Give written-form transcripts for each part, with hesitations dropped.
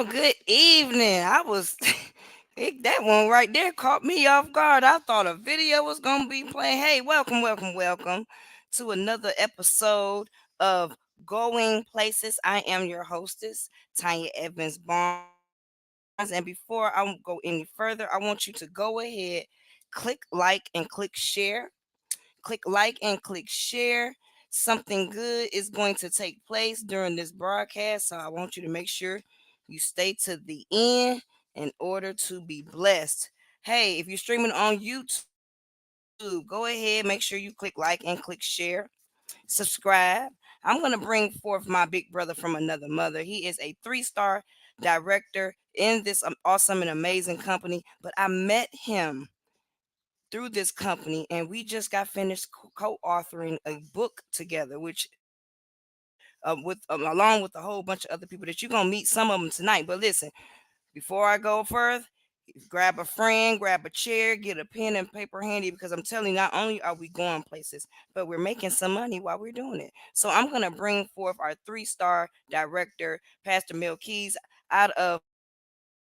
good evening. That one right there caught me off guard. I thought a video was gonna be playing. Hey, welcome to another episode of Going Places. I am your hostess, Tanya Evans Barnes. And before I go any further, I want you to go ahead, click like and click share. Something good is going to take place during this broadcast. So I want you to make sure you stay to the end in order to be blessed. Hey, if you're streaming on YouTube, go ahead, make sure you click like and click share, subscribe. I'm going to bring forth my big brother from another mother. He is a three-star director in this awesome and amazing company, but I met him through this company and we just got finished co-authoring a book together, which with along with a whole bunch of other people that you're gonna meet some of them tonight. But listen, before I go further, grab a friend, grab a chair, get a pen and paper handy, because I'm telling you, not only are we going places, but we're making some money while we're doing it. So I'm gonna bring forth our three-star director, Pastor Mel Keys, out of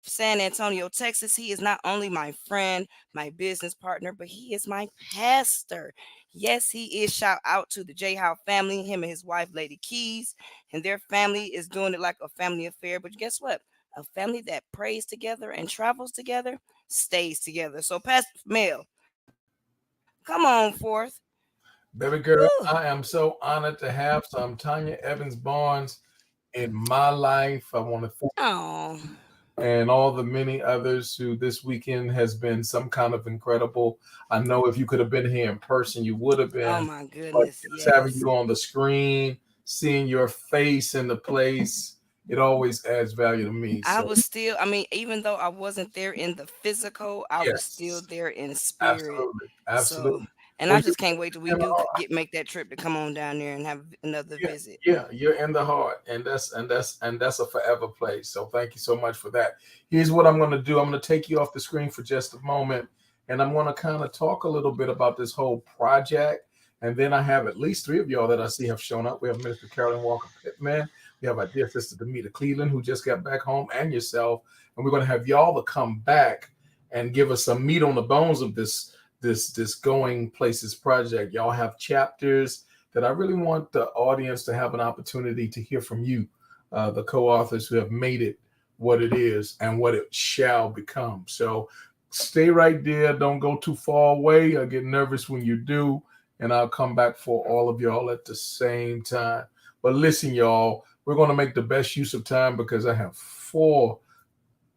San Antonio, Texas. He is not only my friend, my business partner, but he is my pastor. Yes, he is. Shout out to the J Howe family, him and his wife, Lady Keys, and their family is doing it like a family affair. But guess what? A family that prays together and travels together stays together. So, Pastor Mel, come on forth. Baby Whew. girl, I am so honored to have some Tanya Evans Barnes in my life. I want to thank Oh, and all the many others who this weekend has been some kind of incredible. I know if you could have been here in person, you would have oh been, my but goodness, just having yes. you on the screen, seeing your face in the place, it always adds value to me. I So, was still, I mean, even though I wasn't there in the physical, I was still yes, there in spirit. absolutely, So, absolutely. and Well, I you're just can't wait till we in the do heart. get make that trip to come on down there and have another Yeah, visit. yeah, you're in the heart, and that's a forever place. So thank you so much for that. Here's what I'm going to do. I'm going to take you off the screen for just a moment, and I'm going to kind of talk a little bit about this whole project. And then I have at least three of y'all that I see have shown up. We have Minister Carolyn Walker Pittman. We have our dear sister Demita Cleveland, who just got back home, and yourself. And we're going to have y'all to come back and give us some meat on the bones of this Going Places project. Y'all have chapters that I really want the audience to have an opportunity to hear from you, the co-authors who have made it what it is and what it shall become. So stay right there. Don't go too far away. I get nervous when you do, and I'll come back for all of y'all at the same time. But listen, y'all, we're going to make the best use of time because I have four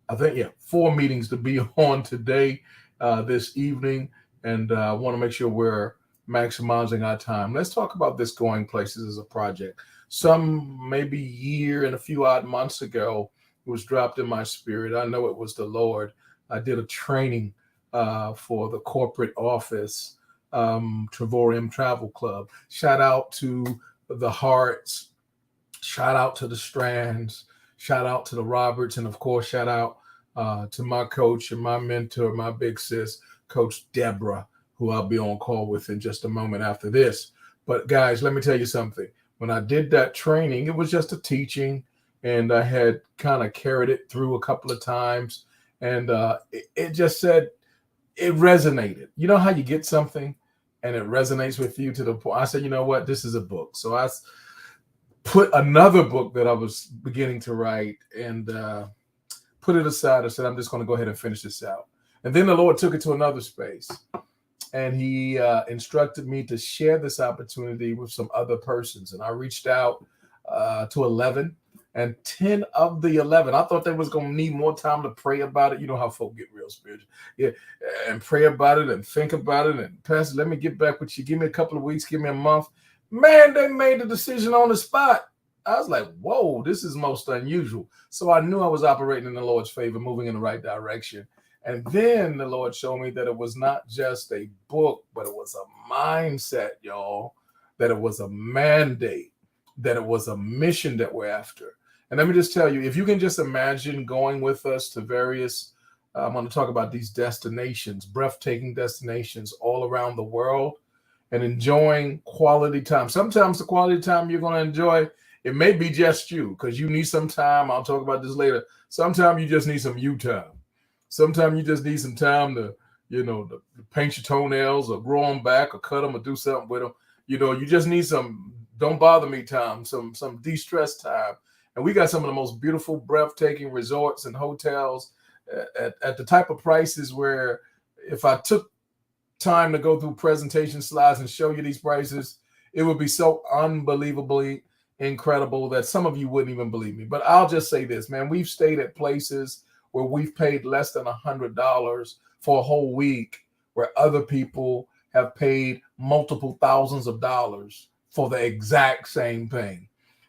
meetings to be on today, this evening, and I want to make sure we're maximizing our time. Let's talk about this Going Places as a project. Some maybe year and a few odd months ago, it was dropped in my spirit. I know it was the Lord. I did a training for the corporate office, Travorium Travel Club. Shout out to the Hearts. Shout out to the Strands. Shout out to the Roberts. And of course, shout out to my coach and my mentor, my big sis, Coach Deborah, who I'll be on call with in just a moment after this. But guys, let me tell you something. When I did that training, it was just a teaching, and I had kind of carried it through a couple of times, and it just said it resonated. You know how you get something and it resonates with you to the point. I said, you know what, this is a book. So I put another book that I was beginning to write and put it aside. I said, I'm just going to go ahead and finish this out. And then the Lord took it to another space, and He instructed me to share this opportunity with some other persons. And I reached out to 11, and 10 of the 11, I thought they was going to need more time to pray about it. You know how folk get real spiritual. Yeah, and pray about it and think about it. And Pastor, let me get back with you. Give me a couple of weeks, give me a month. Man, they made the decision on the spot. I was like, whoa, this is most unusual. So I knew I was operating in the Lord's favor, moving in the right direction. And then the Lord showed me that it was not just a book, but it was a mindset, y'all, that it was a mandate, that it was a mission that we're after. And let me just tell you, if you can just imagine going with us to various, I'm going to talk about these destinations, breathtaking destinations all around the world, and enjoying quality time. Sometimes the quality time you're going to enjoy It may be just you because you need some time. I'll talk about this later. Sometimes you just need some you time. Sometimes you just need some time to, to paint your toenails or grow them back or cut them or do something with them. You just need some don't bother me time, some de-stress time. And we got some of the most beautiful, breathtaking resorts and hotels at the type of prices where if I took time to go through presentation slides and show you these prices, it would be so unbelievably incredible that some of you wouldn't even believe me. But I'll just say this, man, we've stayed at places where we've paid less than $100 for a whole week, where other people have paid multiple thousands of dollars for the exact same thing.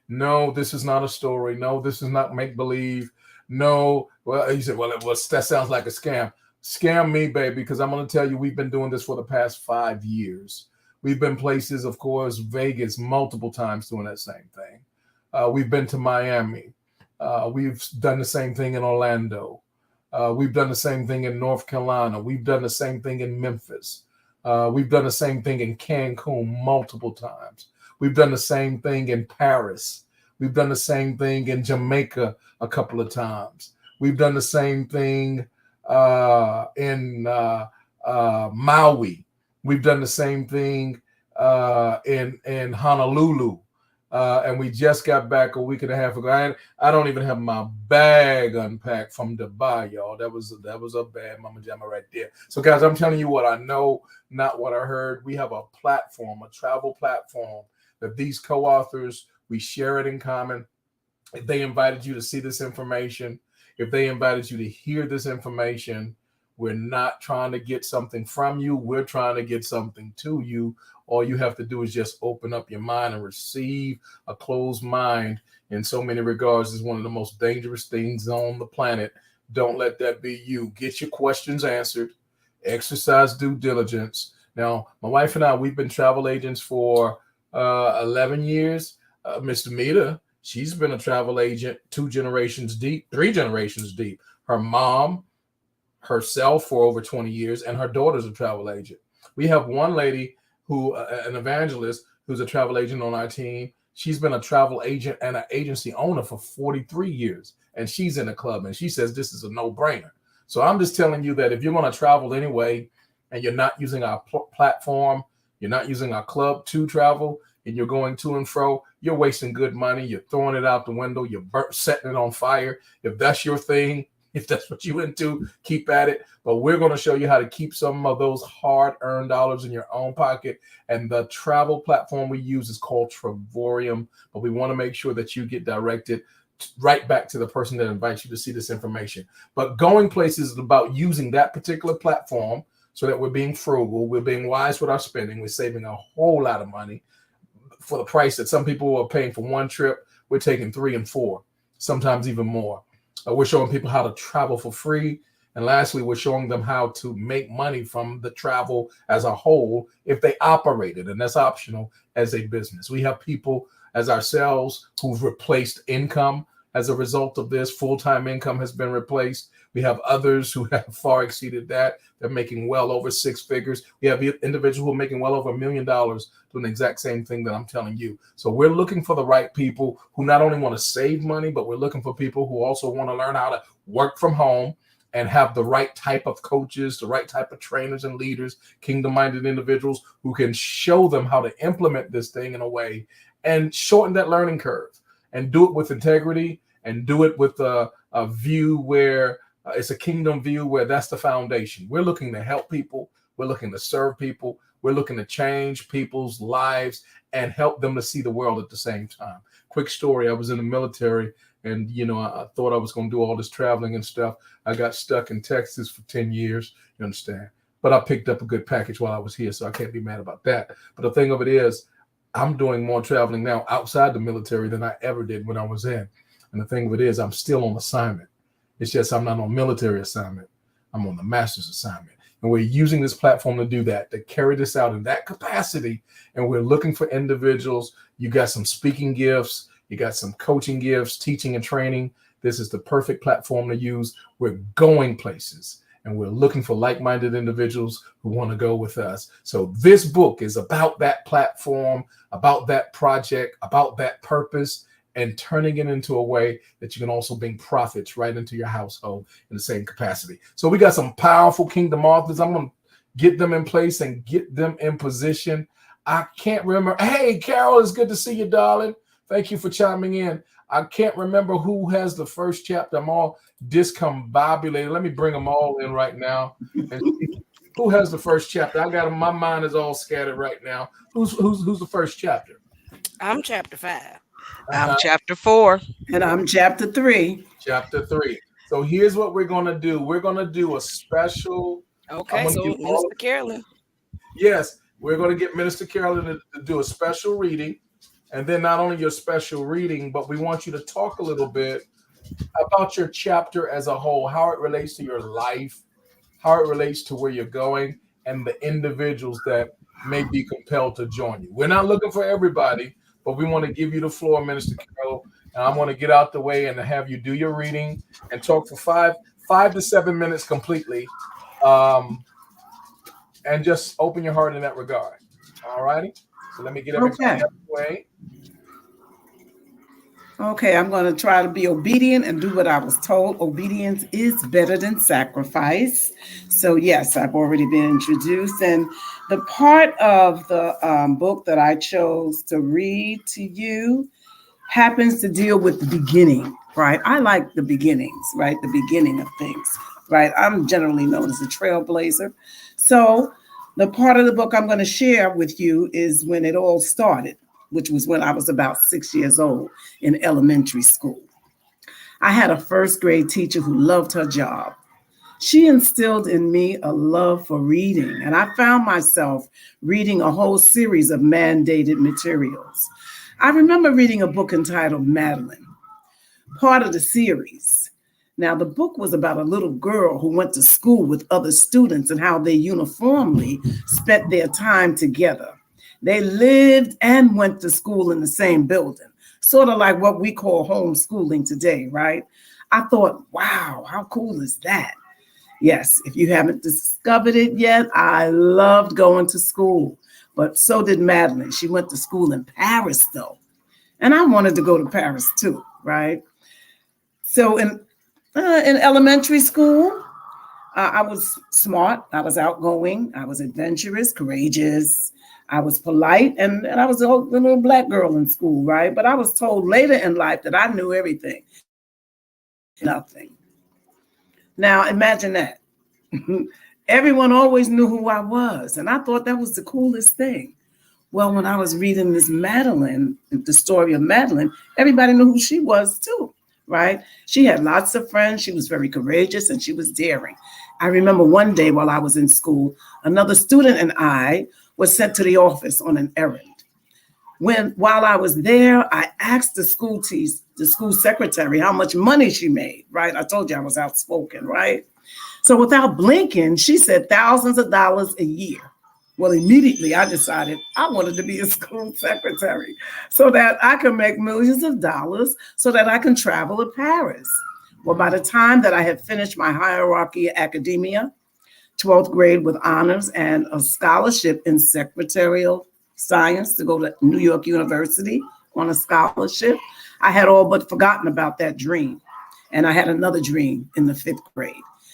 No, this is not a story. No, this is not make believe. No, well, you said, well, that sounds like a scam. Scam me, baby, because I'm going to tell you, we've been doing this for the past 5 years. We've been places, of course, Vegas, multiple times doing that same thing. We've been to Miami. We've done the same thing in Orlando. We've done the same thing in North Carolina. We've done the same thing in Memphis. We've done the same thing in Cancun multiple times. We've done the same thing in Paris. We've done the same thing in Jamaica a couple of times. We've done the same thing in Maui. We've done the same thing in Honolulu. And we just got back a week and a half ago. I don't even have my bag unpacked from Dubai, y'all. That was a bad mama jamma right there. So, guys, I'm telling you what I know, not what I heard. We have a platform, a travel platform that these co-authors, we share it in common. If they invited you to see this information, if they invited you to hear this information, we're not trying to get something from you. We're trying to get something to you. All you have to do is just open up your mind and receive. A closed mind, in so many regards, is one of the most dangerous things on the planet. Don't let that be you. Get your questions answered. Exercise due diligence. Now, my wife and I, we've been travel agents for 11 years. Mr. Mita, she's been a travel agent 2 generations deep, 3 generations deep. Her mom, herself for over 20 years, and her daughter's a travel agent. We have one lady who, an evangelist, who's a travel agent on our team. She's been a travel agent and an agency owner for 43 years, and she's in the club, and she says this is a no-brainer. So I'm just telling you that if you're going to travel anyway, and you're not using our platform, you're not using our club to travel, and you're going to and fro, you're wasting good money. You're throwing it out the window. You're setting it on fire. If that's your thing, if that's what you're into, keep at it. But we're going to show you how to keep some of those hard-earned dollars in your own pocket. And the travel platform we use is called Travorium. But we want to make sure that you get directed right back to the person that invites you to see this information. But going places is about using that particular platform so that we're being frugal, we're being wise with our spending, we're saving a whole lot of money for the price that some people are paying for one trip. We're taking 3 and 4, sometimes even more. We're showing people how to travel for free. And lastly, we're showing them how to make money from the travel as a whole if they operate it, and that's optional, as a business. We have people as ourselves who've replaced income as a result of this. Full-time income has been replaced. We have others who have far exceeded that. They're making well over 6 figures. We have individuals who are making well over $1 million doing the exact same thing that I'm telling you. So we're looking for the right people who not only want to save money, but we're looking for people who also want to learn how to work from home and have the right type of coaches, the right type of trainers and leaders, kingdom-minded individuals who can show them how to implement this thing in a way and shorten that learning curve and do it with integrity and do it with a view where it's a kingdom view, where that's the foundation. We're looking to help people. We're looking to serve people. We're looking to change people's lives and help them to see the world at the same time. Quick story. I was in the military, and, I thought I was going to do all this traveling and stuff. I got stuck in Texas for 10 years, you understand? But I picked up a good package while I was here, so I can't be mad about that. But the thing of it is, I'm doing more traveling now outside the military than I ever did when I was in. And the thing of it is, I'm still on assignment. It's just I'm not on military assignment. I'm on the master's assignment. And we're using this platform to do that, to carry this out in that capacity. And we're looking for individuals. You got some speaking gifts. You got some coaching gifts, teaching and training. This is the perfect platform to use. We're going places, and we're looking for like-minded individuals who want to go with us. So this book is about that platform, about that project, about that purpose. and turning it into a way that you can also bring profits right into your household in the same capacity. So we got some powerful kingdom authors. I'm going to get them in place and get them in position. I can't remember. Hey, Carol, it's good to see you, darling. Thank you for chiming in. I can't remember who has the first chapter. I'm all discombobulated. Let me bring them all in right now and see who has the first chapter. I got them. My mind is all scattered right now. Who's the first chapter? I'm chapter 5. I'm chapter 4. And I'm chapter 3. Chapter 3. So here's what we're going to do. We're going to do a special. Okay, so Minister Carolyn. Yes, we're going to get Minister Carolyn to do a special reading. And then not only your special reading, but we want you to talk a little bit about your chapter as a whole, how it relates to your life, how it relates to where you're going, and the individuals that may be compelled to join you. We're not looking for everybody, but we want to give you the floor, Minister Carol. And I want to get out the way and have you do your reading and talk for five to 7 minutes completely. And just open your heart in that regard. All righty? So let me get everything out of the way. Okay, I'm going to try to be obedient and do what I was told. Obedience is better than sacrifice. So yes, I've already been introduced. And the part of the book that I chose to read to you happens to deal with the beginning, right? I like the beginnings, right? The beginning of things, right? I'm generally known as a trailblazer. So the part of the book I'm going to share with you is when it all started, which was when I was about 6 years old in elementary school. I had a first grade teacher who loved her job. She instilled in me a love for reading, and I found myself reading a whole series of mandated materials. I remember reading a book entitled Madeline, part of the series. Now, the book was about a little girl who went to school with other students and how they uniformly spent their time together. They lived and went to school in the same building, sort of like what we call homeschooling today, right? I thought, wow, how cool is that? Yes, if you haven't discovered it yet, I loved going to school, but so did Madeline. She went to school in Paris, though, and I wanted to go to Paris too, right? So in elementary school, I was smart, I was outgoing, I was adventurous, courageous. I was polite, and I was a little black girl in school, right? But I was told later in life that I knew everything. Nothing. Now, imagine that. Everyone always knew who I was, and I thought that was the coolest thing. Well, when I was reading this Madeline, the story of Madeline, everybody knew who she was too, right? She had lots of friends. She was very courageous, and she was daring. I remember one day while I was in school, another student and I was sent to the office on an errand. While I was there, I asked the school secretary how much money she made, right? I told you I was outspoken, right? So without blinking, she said thousands of dollars a year. Well, immediately I decided I wanted to be a school secretary so that I could make millions of dollars so that I can travel to Paris. Well, by the time that I had finished my hierarchy academia, 12th grade with honors and a scholarship in secretarial science to go to New York University on a scholarship, I had all but forgotten about that dream. And I had another dream in the 5th grade.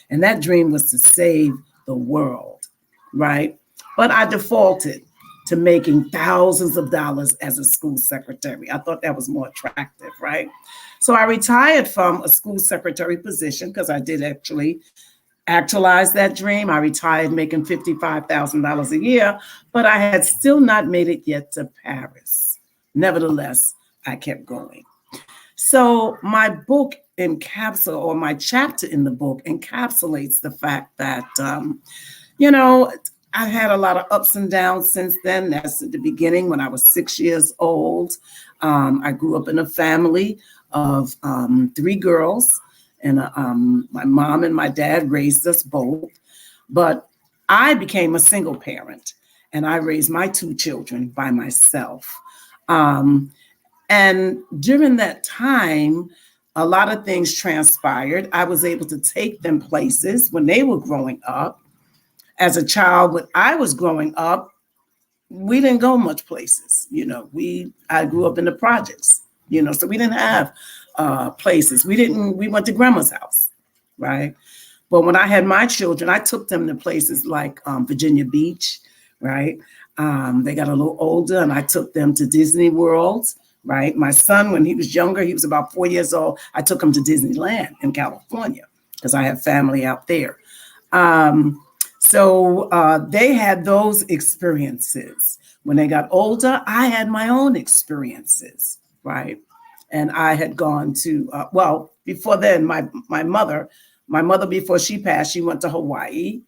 And that dream was to save the world, right? But I defaulted to making thousands of dollars as a school secretary. I thought that was more attractive, right? So I retired from a school secretary position because I did actually actualize that dream. I retired making $55,000 a year, but I had still not made it yet to Paris. Nevertheless, I kept going. So my book or my chapter in the book encapsulates the fact that, I had a lot of ups and downs since then. That's at the beginning when I was 6 years old. I grew up in a family of 3 girls. And my mom and my dad raised us both. But I became a single parent, and I raised my 2 children by myself. And during that time, a lot of things transpired. I was able to take them places when they were growing up. As a child, when I was growing up, we didn't go much places. I grew up in the projects. So we didn't have places. We went to grandma's house, right? But when I had my children, I took them to places like Virginia Beach, right? They got a little older and I took them to Disney World, right? My son, when he was younger, he was about 4 years old. I took him to Disneyland in California because I have family out there. So they had those experiences. When they got older, I had my own experiences, right? And I had gone to, before then, my mother, before she passed, she went to Hawaii.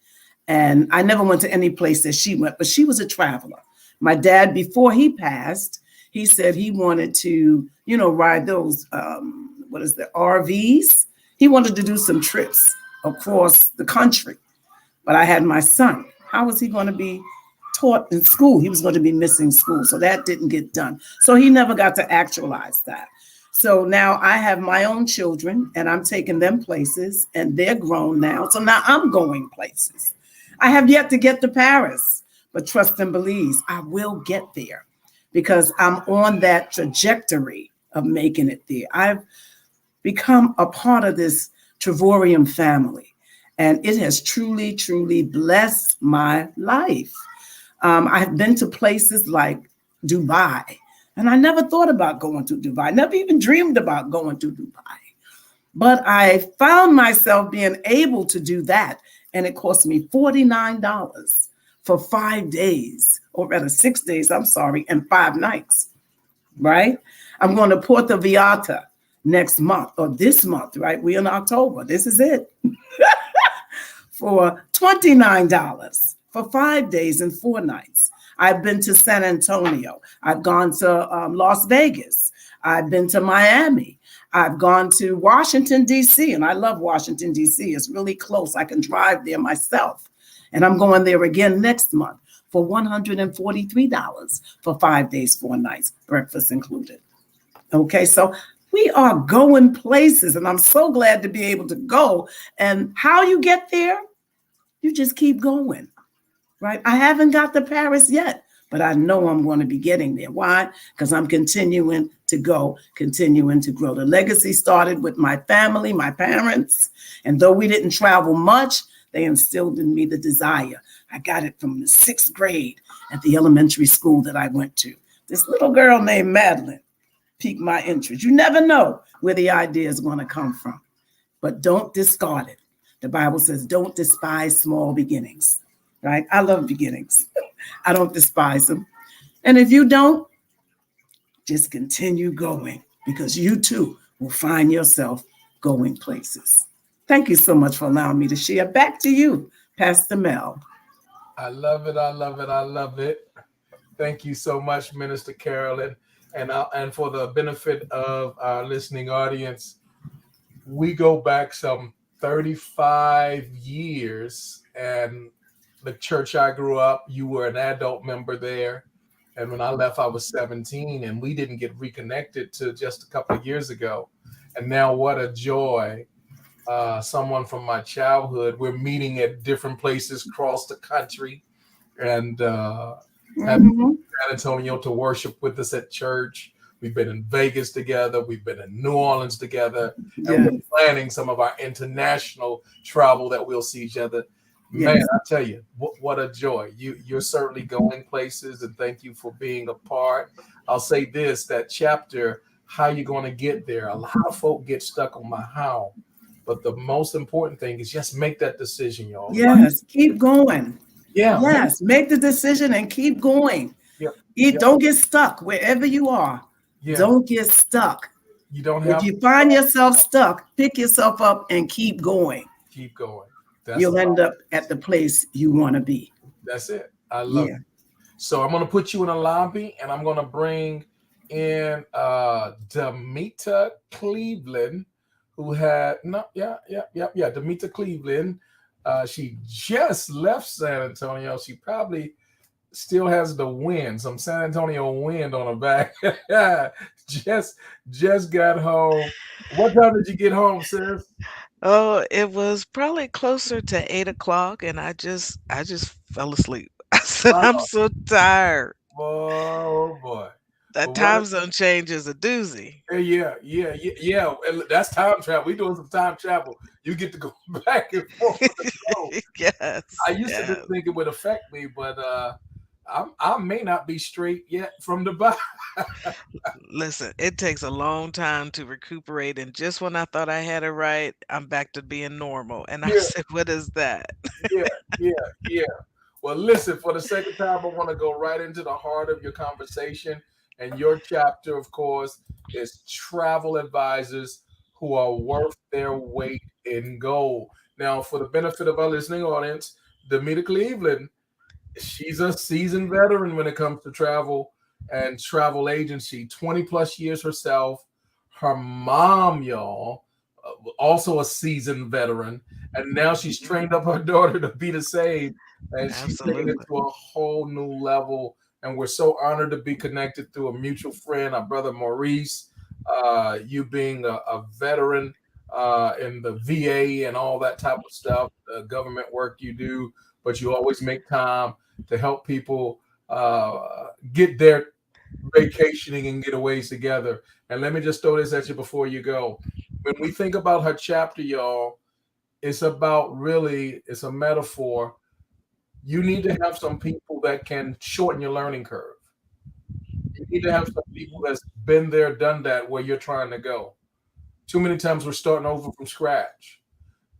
And I never went to any place that she went, but she was a traveler. My dad, before he passed, he said he wanted to, ride those, RVs? He wanted to do some trips across the country. But I had my son. How was he going to be taught in school? He was going to be missing school. So that didn't get done. So he never got to actualize that. So now I have my own children and I'm taking them places and they're grown now. So now I'm going places. I have yet to get to Paris, but trust and believe I will get there because I'm on that trajectory of making it there. I've become a part of this Trevorium family. And it has truly, truly blessed my life. I've been to places like Dubai, and I never thought about going to Dubai, never even dreamed about going to Dubai. But I found myself being able to do that, and it cost me $49 for 5 days, or rather 6 days, and 5 nights, right? I'm going to Puerto Vallarta next month, or this month, right? We're in October. This is it. For $29 for 5 days and 4 nights. I've been to San Antonio. I've gone to Las Vegas. I've been to Miami. I've gone to Washington, D.C., and I love Washington, D.C. It's really close. I can drive there myself. And I'm going there again next month for $143 for 5 days, 4 nights, breakfast included. Okay, so we are going places, and I'm so glad to be able to go. And how you get there? You just keep going, right? I haven't got to Paris yet, but I know I'm going to be getting there. Why? Because I'm continuing to go, continuing to grow. The legacy started with my family, my parents, and though we didn't travel much, they instilled in me the desire. I got it from the 6th grade at the elementary school that I went to. This little girl named Madeline piqued my interest. You never know where the idea is going to come from, but don't discard it. The Bible says, don't despise small beginnings, right? I love beginnings. I don't despise them. And if you don't, just continue going because you too will find yourself going places. Thank you so much for allowing me to share. Back to you, Pastor Mel. I love it. I love it. I love it. Thank you so much, Minister Carolyn. And for the benefit of our listening audience, we go back some 35 years, and the church I grew up, you were an adult member there. And when I left, I was 17, and we didn't get reconnected to just a couple of years ago. And now what a joy. Someone from my childhood, we're meeting at different places across the country and having San Antonio to worship with us at church. We've been in Vegas together. We've been in New Orleans together. And we're planning some of our international travel that we'll see each other. Man, I tell you, what a joy. You're certainly going places, and thank you for being a part. I'll say this, that chapter, how you're going to get there. A lot of folk get stuck on my how. But the most important thing is just make that decision, y'all. Yes, keep going. Yeah. Yes, make the decision and keep going. Don't get stuck wherever you are. Don't get stuck. You don't have. If you find yourself stuck, pick yourself up and keep going. Keep going. You'll end up at the place you want to be. That's it. I love it. So I'm going to put you in a lobby, and I'm going to bring in Demita Cleveland, who had Demita Cleveland. She just left San Antonio. She probably still has the wind, some San Antonio wind on her back. just got home. What time did you get home, sis? Oh, it was probably closer to 8 o'clock, and I just fell asleep. I said, I'm so tired. Oh boy. That But what time zone change is a doozy. yeah. And that's time travel. We doing some time travel. You get to go back and forth with the flow. Yes, I used to yes. didn't think it would affect me, but I may not be straight yet from the body. Listen, it takes a long time to recuperate, and just when I thought I had it right, I'm back to being normal. And I Yeah, said, "What is that?" yeah, yeah, yeah. Well, listen, for the second time, I want to go right into the heart of your conversation. And your chapter, of course, is travel advisors who are worth their weight in gold. Now, for the benefit of our listening audience, Demita Cleveland, she's a seasoned veteran when it comes to travel and travel agency, 20 plus years herself. Her mom, y'all, also a seasoned veteran, and now she's trained up her daughter to be the same, and she's taking it Absolutely. to a whole new level. And we're so honored to be connected through a mutual friend, our brother Maurice. You being a veteran in the VA and all that type of stuff, the government work you do, but you always make time to help people get their vacationing and getaways together. And let me just throw this at you before you go. When we think about her chapter, y'all, it's about really, it's a metaphor. You need to have some people that can shorten your learning curve. You need to have some people that's been there, done that where you're trying to go. Too many times we're starting over from scratch.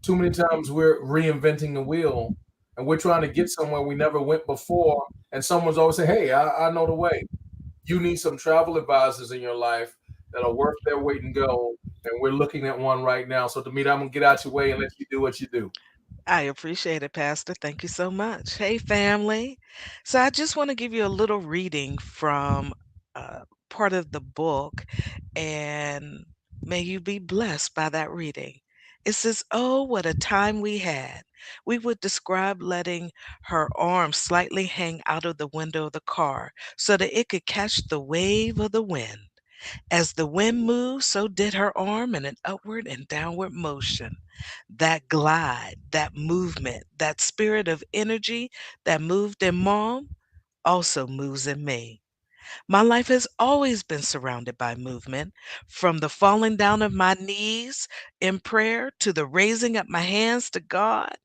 Too many times we're reinventing the wheel and we're trying to get somewhere we never went before. And someone's always saying, hey, I know the way. You need some travel advisors in your life that are worth their weight in gold. And we're looking at one right now. So, Demita, I'm going to get out your way and let you do what you do. I appreciate it, Pastor. Thank you so much. Hey, family. So, I just want to give you a little reading from part of the book, and may you be blessed by that reading. It says, "Oh, what a time we had." We would describe letting her arm slightly hang out of the window of the car so that it could catch the wave of the wind. As the wind moved, so did her arm in an upward and downward motion. That glide, that movement, that spirit of energy that moved in Mom also moves in me. My life has always been surrounded by movement, from the falling down of my knees in prayer to the raising up my hands to God.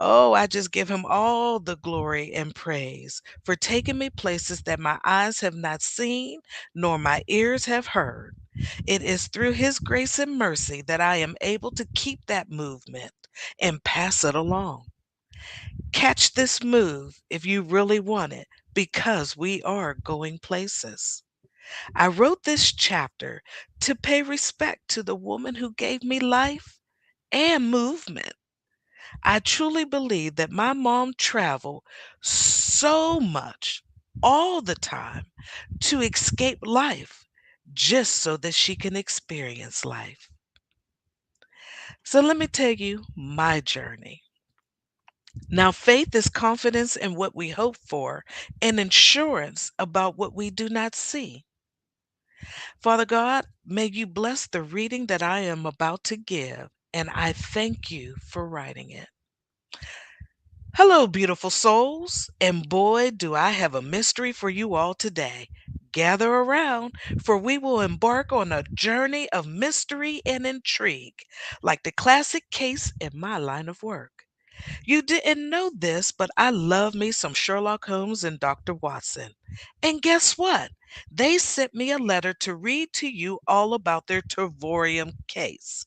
Oh, I just give him all the glory and praise for taking me places that my eyes have not seen nor my ears have heard. It is through his grace and mercy that I am able to keep that movement and pass it along. Catch this move if you really want it, because we are going places. I wrote this chapter to pay respect to the woman who gave me life and movement. I truly believe that my mom traveled so much all the time to escape life just so that she can experience life. So let me tell you my journey. Now, faith is confidence in what we hope for and assurance about what we do not see. Father God, may you bless the reading that I am about to give, and I thank you for writing it. Hello, beautiful souls, and boy, do I have a mystery for you all today. Gather around, for we will embark on a journey of mystery and intrigue, like the classic case in my line of work. You didn't know this, but I love me some Sherlock Holmes and Dr. Watson. And guess what? They sent me a letter to read to you all about their Tervorium case.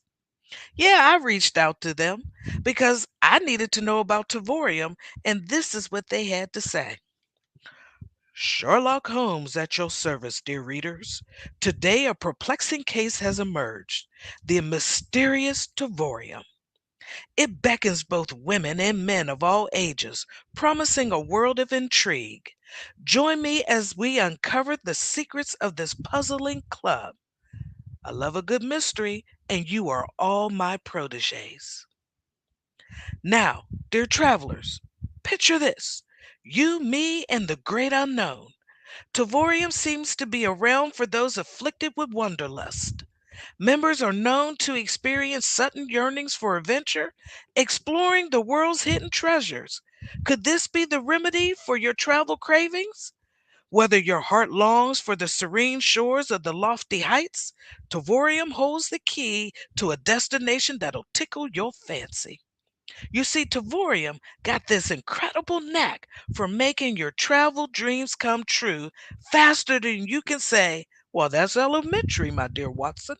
Yeah, I reached out to them because I needed to know about Tavorium, and this is what they had to say. Sherlock Holmes at your service, dear readers. Today, a perplexing case has emerged, the mysterious Tavorium. It beckons both women and men of all ages, promising a world of intrigue. Join me as we uncover the secrets of this puzzling club. I love a good mystery, and you are all my proteges. Now, dear travelers, picture this: you, me, and the great unknown. Tavorium seems to be a realm for those afflicted with wanderlust. Members are known to experience sudden yearnings for adventure, exploring the world's hidden treasures. Could this be the remedy for your travel cravings? Whether your heart longs for the serene shores of the lofty heights, Tavorium holds the key to a destination that'll tickle your fancy. You see, Tavorium got this incredible knack for making your travel dreams come true faster than you can say, well, that's elementary, my dear Watson.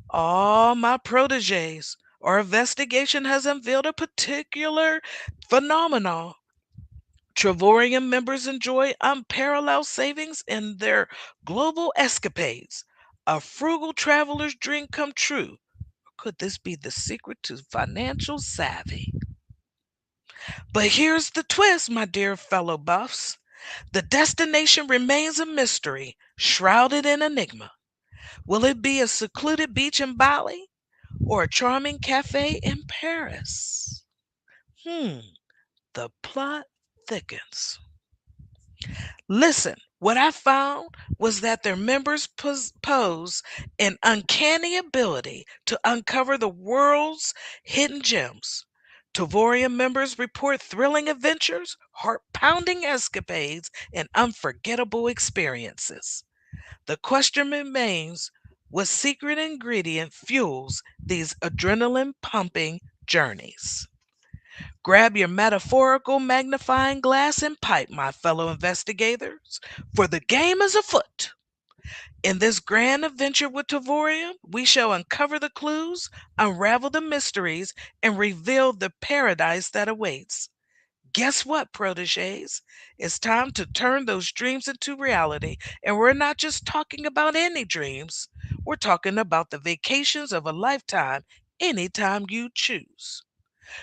All my proteges, our investigation has unveiled a particular phenomenon. Travorium members enjoy unparalleled savings in their global escapades. A frugal traveler's dream come true. Could this be the secret to financial savvy? But here's the twist, my dear fellow buffs. The destination remains a mystery, shrouded in enigma. Will it be a secluded beach in Bali or a charming cafe in Paris? The plot thickens. Listen, what I found was that their members pose an uncanny ability to uncover the world's hidden gems. Tavorium members report thrilling adventures, heart pounding escapades, and unforgettable experiences. The question remains, what secret ingredient fuels these adrenaline pumping journeys? Grab your metaphorical magnifying glass and pipe, my fellow investigators, for the game is afoot. In this grand adventure with Tavorium, we shall uncover the clues, unravel the mysteries, and reveal the paradise that awaits. Guess what, proteges? It's time to turn those dreams into reality. And we're not just talking about any dreams, we're talking about the vacations of a lifetime anytime you choose.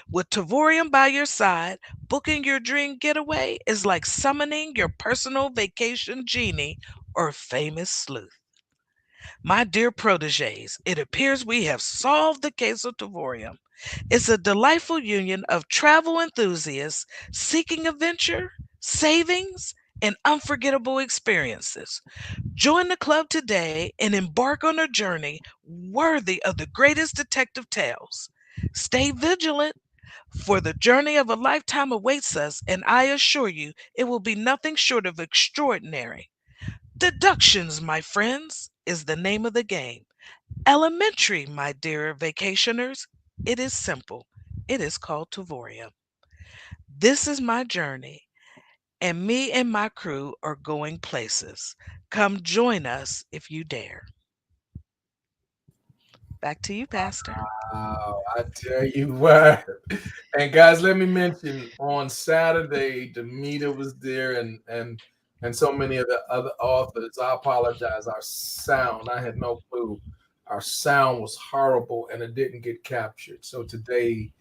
With Tavorium by your side, booking your dream getaway is like summoning your personal vacation genie or famous sleuth. My dear proteges, it appears we have solved the case of Tavorium. It's a delightful union of travel enthusiasts seeking adventure, savings, and unforgettable experiences. Join the club today and embark on a journey worthy of the greatest detective tales. Stay vigilant, for the journey of a lifetime awaits us, and I assure you it will be nothing short of extraordinary. Deductions, my friends, is the name of the game. Elementary, my dear vacationers. It is simple. It is called Tavorium. This is my journey, and me and my crew are going places. Come join us if you dare. Back to you, Pastor. Wow, I tell you what. And guys, let me mention on Saturday, Demita was there and so many of the other authors. I apologize. Our sound, I had no clue. Our sound was horrible and it didn't get captured. So today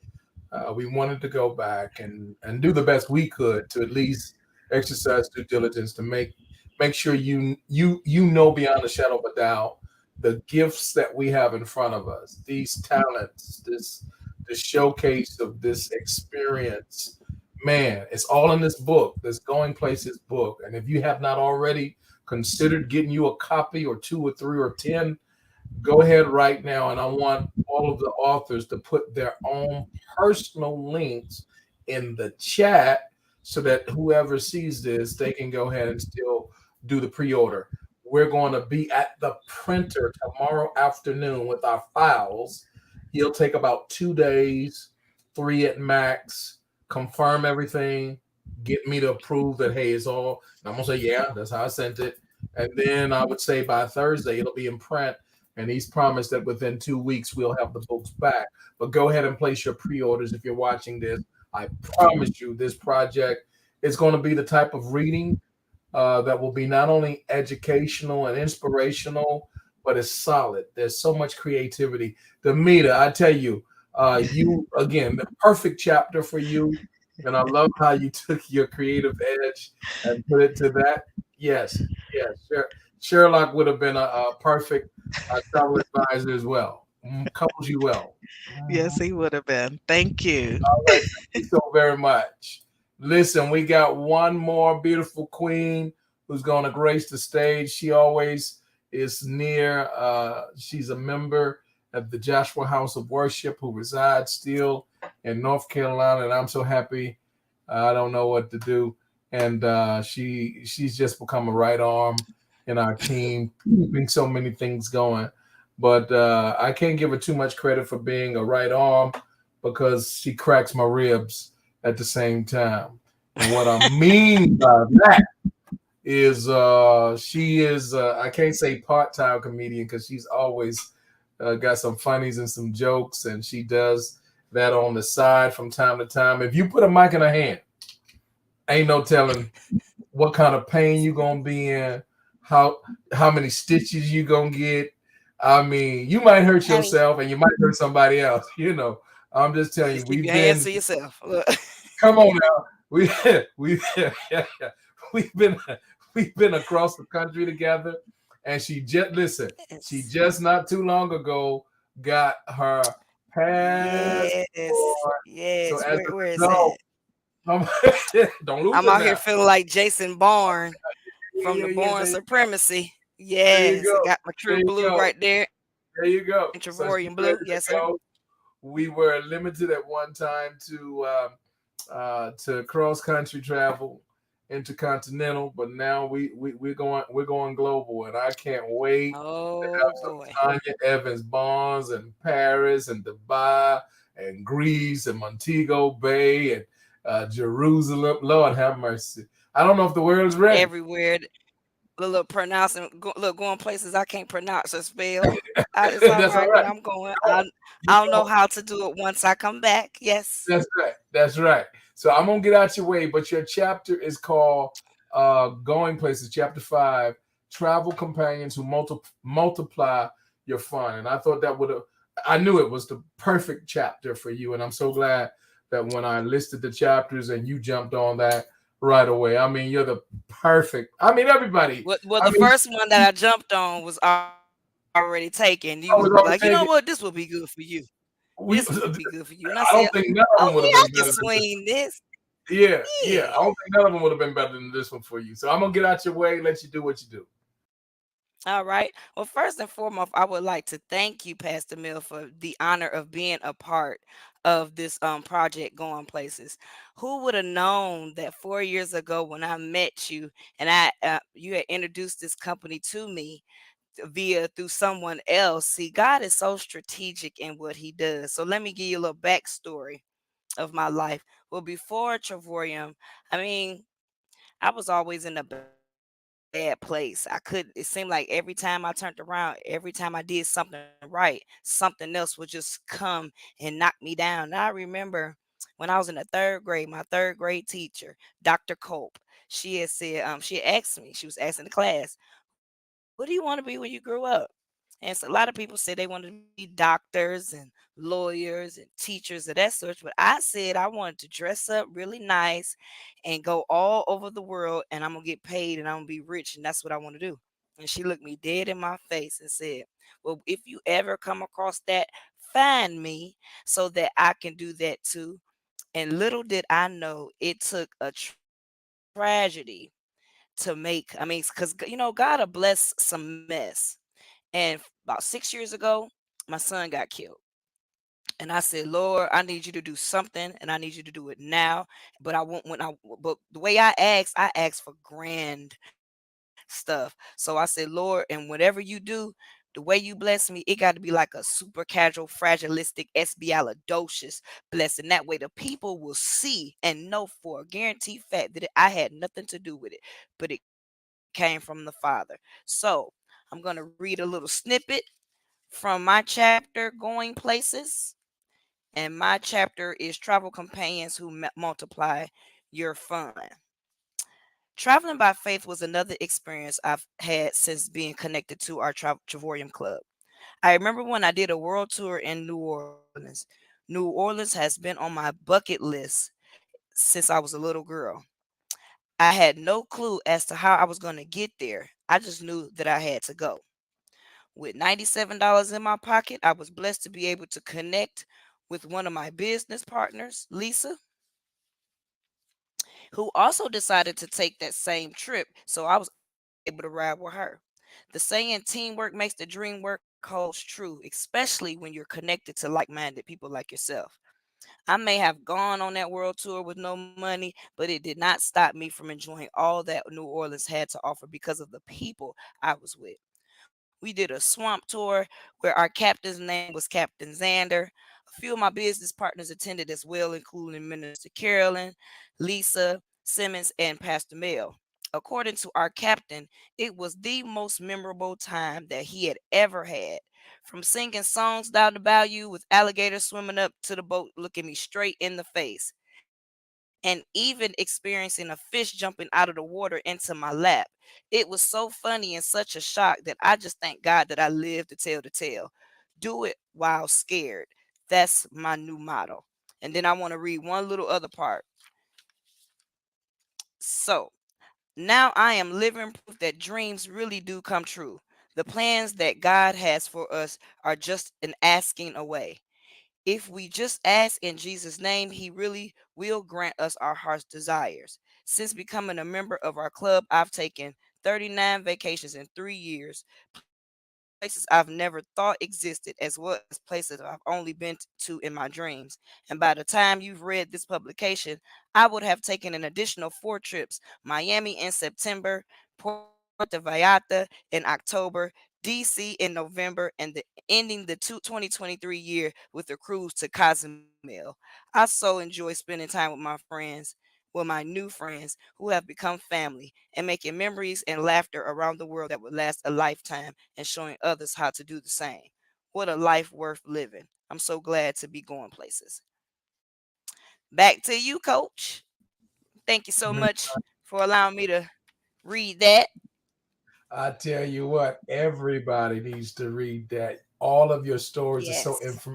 we wanted to go back and do the best we could to at least exercise due diligence to make sure you know beyond a shadow of a doubt the gifts that we have in front of us, these talents, this showcase of this experience. Man, it's all in this book, this Going Places book. And if you have not already considered getting you a copy or two or three or 10, go ahead right now. And I want all of the authors to put their own personal links in the chat so that whoever sees this, they can go ahead and still do the pre-order. We're going to be at the printer tomorrow afternoon with our files. He'll take about 2 days, 3 at max, confirm everything, get me to approve that, hey, it's all. And I'm going to say, yeah, that's how I sent it. And then I would say by Thursday, it'll be in print. And he's promised that within 2 weeks, we'll have the books back. But go ahead and place your pre-orders if you're watching this. I promise you this project is going to be the type of reading that will be not only educational and inspirational, but it's solid. There's so much creativity. Demita, I tell you, you, again, the perfect chapter for you. And I love how you took your creative edge and put it to that. Yes, sure. Sherlock would have been a perfect travel advisor as well. Covers you well. Yes, he would have been. Thank you. All right. Thank you so very much. Listen, we got one more beautiful queen who's going to grace the stage. She always is near. She's a member of the Joshua House of Worship who resides still in North Carolina. And I'm so happy. I don't know what to do. and she's just become a right arm in our team, keeping so many things going. But I can't give her too much credit for being a right arm because she cracks my ribs at the same time. And what I mean by that is she is I can't say part-time comedian because she's always got some funnies and some jokes, and she does that on the side from time to time. If you put a mic in her hand, ain't no telling what kind of pain you gonna be in, how how many stitches you gonna get. I mean, you might hurt I mean, yourself and you might hurt somebody else. I'm just telling you, just keep your hands to yourself. Look. come on now, we we we've been we've been across the country together, and she just listen. She Yes. just not too long ago got her Yes. passport. So Yes. as Where a is that? result, um, don't lose I'm it out here now. feeling like Jason Bourne from Yeah, the yeah, Bourne yeah. Supremacy. There you Yes. I go. got my There true you blue go. right there. There you go. And So she's Trevorian ready blue. to Yes, sir. go. We were limited at one time to cross country travel, intercontinental, but now we're going global, and I can't wait to have Oh some boy. Tanya Evans Bonds and Paris and Dubai and Greece and Montego Bay and Jerusalem. Lord have mercy. I don't know if the world is ready. Everywhere. The little pronouncing, look, going places I can't pronounce or spell. It's all That's all right, but right. I'm going. No, you I'll know know, how to do it once I come back. Yes. that's right. That's right. So I'm gonna get out your way, but your chapter is called "Going Places." Chapter 5: Travel Companions Who Multiply Your Fun. And I thought that would have. I knew it was the perfect chapter for you, and I'm so glad that when I listed the chapters and you jumped on that right away. I mean, you're the perfect. I mean, everybody. Well, I the mean, first one that I jumped on was already taken. You I was was like, always you know taking. what? This will be good for you. We. This will be good for you. And I I said, don't think none of oh them would have yeah, I been can better than this. swing this. Yeah, yeah. I Yeah. don't think none of them would have been better than this one for you. So I'm gonna get out your way, let you do what you do. All right. Well, first and foremost, I would like to thank you, Pastor Mill, for the honor of being a part of this project going places. Who would have known that 4 years ago when I met you and you had introduced this company to me via through someone else? See, God is so strategic in what He does. So let me give you a little backstory of my life. Well, before Travorium, I mean, I was always in a bad place. I could It seemed like every time I turned around, every time I did something right, something else would just come and knock me down. And I remember when I was in the third grade, my third grade teacher, Dr. Cope, she had said, she had asked me, she was asking the class, what do you want to be when you grow up? And so a lot of people said they wanted to be doctors and lawyers and teachers of that sort. But I said I wanted to dress up really nice and go all over the world, and I'm gonna get paid and I'm gonna be rich, and that's what I want to do. And she looked me dead in my face and said, well, if you ever come across that, find me so that I can do that too. And little did I know it took a tragedy to make, I mean, because God will bless some mess. And about 6 years ago, my son got killed. And I said, Lord, I need you to do something and I need you to do it now. But but the way I asked for grand stuff. So I said, Lord, and whatever you do, the way you bless me, it got to be like a super casual, fragilistic, espialidocious blessing. That way the people will see and know for a guaranteed fact that I had nothing to do with it, but it came from the Father. So I'm going to read a little snippet from my chapter, Going Places. And my chapter is Travel Companions Who Multiply Your Fun. Traveling by faith was another experience I've had since being connected to our Travorium Club. I remember when I did a world tour in New Orleans. New Orleans has been on my bucket list since I was a little girl. I had no clue as to how I was going to get there. I just knew that I had to go. With $97 in my pocket, I was blessed to be able to connect with one of my business partners, Lisa, who also decided to take that same trip. So I was able to ride with her. The saying teamwork makes the dream work holds true, especially when you're connected to like minded people like yourself. I may have gone on that world tour with no money, but it did not stop me from enjoying all that New Orleans had to offer because of the people I was with. We did a swamp tour where our captain's name was Captain Xander. A few of my business partners attended as well, including Minister Carolyn, Lisa Simmons, and Pastor Mel. According to our captain, it was the most memorable time that he had ever had. From singing songs down the bayou with alligators swimming up to the boat looking me straight in the face, and even experiencing a fish jumping out of the water into my lap. It was so funny and such a shock that I just thank God that I lived to tell the tale. Do it while scared. That's my new motto. And then I want to read one little other part. So now I am living proof that dreams really do come true. The plans that God has for us are just an asking away. If we just ask in Jesus' name, He really will grant us our heart's desires. Since becoming a member of our club, I've taken 39 vacations in 3 years, places I've never thought existed, as well as places I've only been to in my dreams. And by the time you've read this publication, I would have taken an additional 4 trips: Miami in September, Puerto Vallarta in October, DC in November, and ending the 2023 year with a cruise to Cozumel. I so enjoy spending time with my friends, with my new friends who have become family, and making memories and laughter around the world that would last a lifetime, and showing others how to do the same. What a life worth living. I'm so glad to be going places. Back to you, coach. Thank you so much for allowing me to read that. I tell you what, everybody needs to read that. All of your stories are so Yes.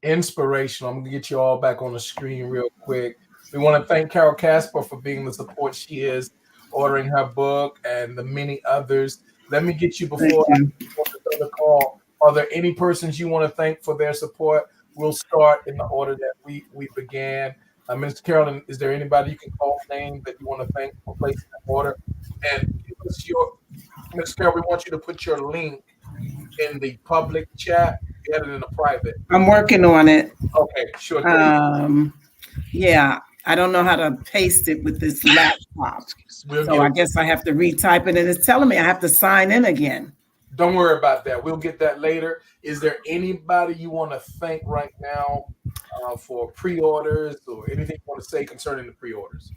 inspirational. I'm gonna get you all back on the screen real quick. We want to thank Carol Casper for being the support she is, ordering her book, and the many others. Let me get you Thank before I you. go to the other call. Are there any persons you want to thank for their support? We'll start in the order that we began. Minister Carolyn, is there anybody you can call name that you want to thank for placing the order? And give us your Miss Carol, we want you to put your link in the public chat. You had it in the private. I'm working on it. Okay, sure thing. Um, yeah, I don't know how to paste it with this laptop. We'll So get I it. guess I have to retype it, and it's telling me I have to sign in again. Don't worry about that. We'll get that later. Is there anybody you want to thank right now for pre-orders or anything you want to say concerning the pre-orders?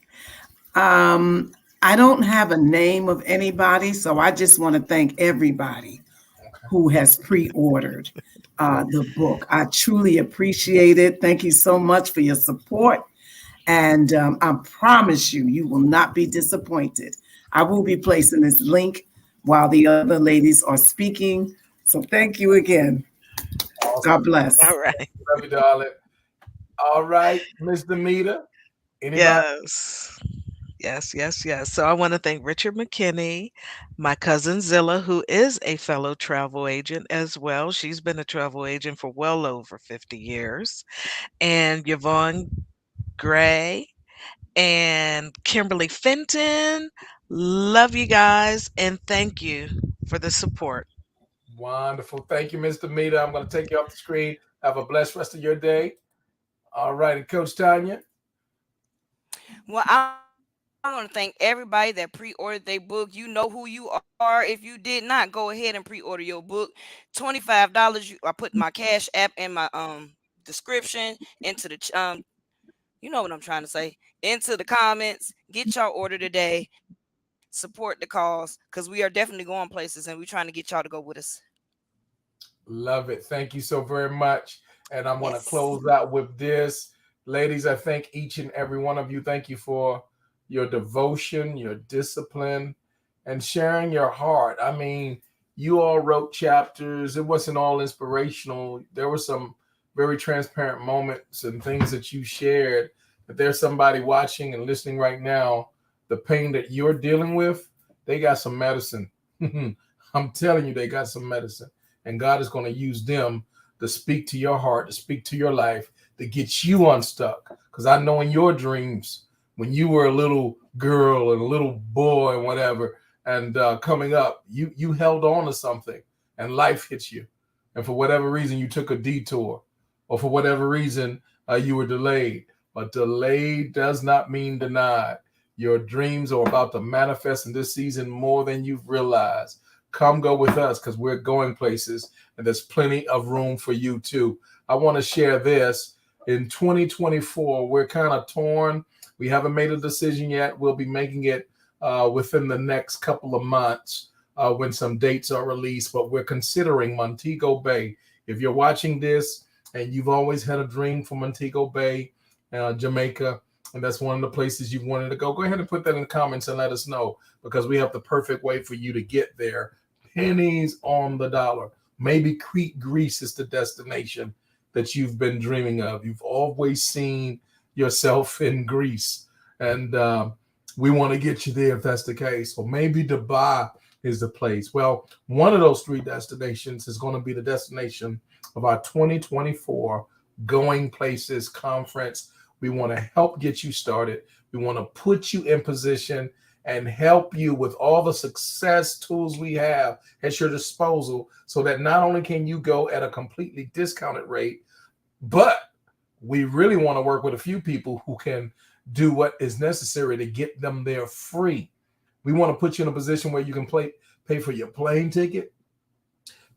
Um, I don't have a name of anybody, so I just want to thank everybody Okay. who has pre-ordered the book. I truly appreciate it. Thank you so much for your support. And I promise you, you will not be disappointed. I will be placing this link while the other ladies are speaking. So thank you again. Awesome. God bless. All right. Love you, darling. All right, Miss Demita. Anybody? Yes. Yes, yes, yes. So I want to thank Richard McKinney, my cousin Zilla, who is a fellow travel agent as well. She's been a travel agent for well over 50 years. And Yvonne Gray and Kimberly Fenton. Love you guys and thank you for the support. Wonderful. Thank you, Miss Demita. I'm going to take you off the screen. Have a blessed rest of your day. All right, and Coach Tanya. Well, I want to thank everybody that pre-ordered their book. You know who you are. If you did not, go ahead and pre-order your book. $25. I put my Cash App in my description into the you know what I'm trying to say, into the comments. Get your order today. Support the cause because we are definitely going places and we're trying to get y'all to go with us. Love it. Thank you so very much. And I'm going to Yes. close out with this. Ladies, I thank each and every one of you. Thank you for your devotion, your discipline, and sharing your heart. I mean, you all wrote chapters. It wasn't all inspirational. There were some very transparent moments and things that you shared. If there's somebody watching and listening right now, the pain that you're dealing with, they got some medicine. I'm telling you, they got some medicine. And God is going to use them to speak to your heart, to speak to your life, to get you unstuck. Because I know in your dreams, when you were a little girl and a little boy and whatever, and coming up, you held on to something, and life hit you. And for whatever reason, you took a detour, or for whatever reason, you were delayed, but delayed does not mean denied. Your dreams are about to manifest in this season more than you've realized. Come go with us because we're going places and there's plenty of room for you too. I want to share this. In 2024, we're kind of torn. We haven't made a decision yet. We'll be making it within the next couple of months when some dates are released, but we're considering Montego Bay. If you're watching this and you've always had a dream for Montego Bay, Jamaica, and that's one of the places you've wanted to go ahead and put that in the comments and let us know, because we have the perfect way for you to get there. Pennies on the dollar. Maybe Crete, Greece is the destination that you've been dreaming of. You've always seen yourself in Greece, and we want to get you there if that's the case. Or maybe Dubai is the place. Well, one of those three destinations is going to be the destination of our 2024 Going Places Conference. We want to help get you started. We want to put you in position and help you with all the success tools we have at your disposal so that not only can you go at a completely discounted rate, but we really want to work with a few people who can do what is necessary to get them there free. We want to put you in a position where you can pay for your plane ticket,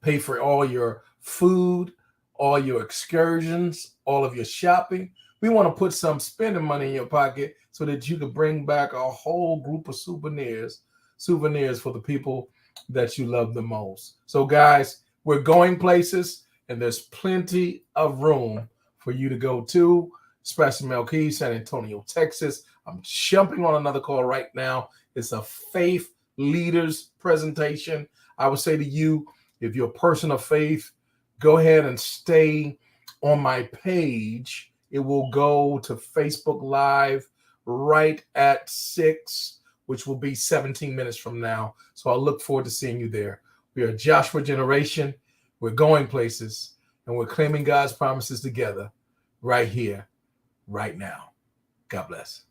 pay for all your food, all your excursions, all of your shopping. We want to put some spending money in your pocket so that you can bring back a whole group of souvenirs for the people that you love the most. So guys, we're going places and there's plenty of room for you to go to, especially Mel Keys, San Antonio, Texas. I'm jumping on another call right now. It's a faith leaders presentation. I would say to you, if you're a person of faith, go ahead and stay on my page. It will go to Facebook Live right at 6, which will be 17 minutes from now. So I look forward to seeing you there. We are Joshua Generation. We're going places, and we're claiming God's promises together right here, right now. God bless.